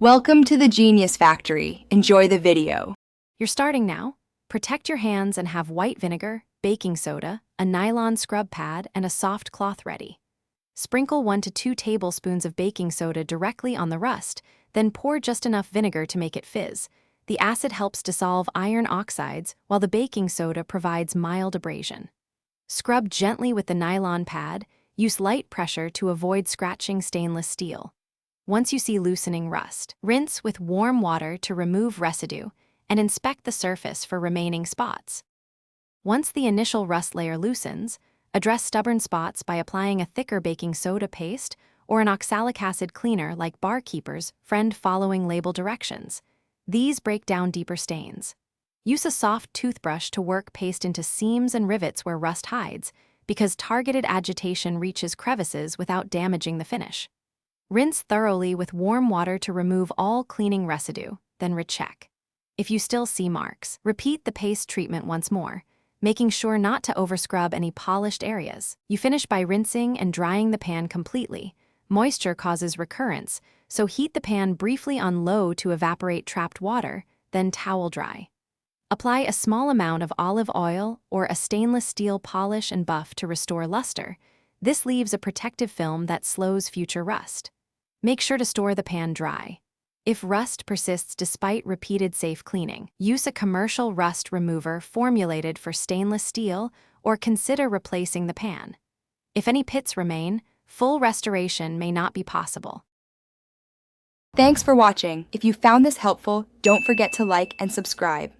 Welcome to the Genius Factory. Enjoy the video. You're starting now. Protect your hands and have white vinegar, baking soda, a nylon scrub pad, and a soft cloth ready. Sprinkle 1 to 2 tablespoons of baking soda directly on the rust, then pour just enough vinegar to make it fizz. The acid helps dissolve iron oxides, while the baking soda provides mild abrasion. Scrub gently with the nylon pad. Use light pressure to avoid scratching stainless steel. Once you see loosening rust, rinse with warm water to remove residue and inspect the surface for remaining spots. Once the initial rust layer loosens, address stubborn spots by applying a thicker baking soda paste or an oxalic acid cleaner like Barkeeper's Friend following label directions. These break down deeper stains. Use a soft toothbrush to work paste into seams and rivets where rust hides, because targeted agitation reaches crevices without damaging the finish. Rinse thoroughly with warm water to remove all cleaning residue, then recheck. If you still see marks, repeat the paste treatment once more, making sure not to overscrub any polished areas. You finish by rinsing and drying the pan completely. Moisture causes recurrence, so heat the pan briefly on low to evaporate trapped water, then towel dry. Apply a small amount of olive oil or a stainless steel polish and buff to restore luster. This leaves a protective film that slows future rust. Make sure to store the pan dry. If rust persists despite repeated safe cleaning, use a commercial rust remover formulated for stainless steel or consider replacing the pan. If any pits remain, full restoration may not be possible. Thanks for watching. If you found this helpful, don't forget to like and subscribe.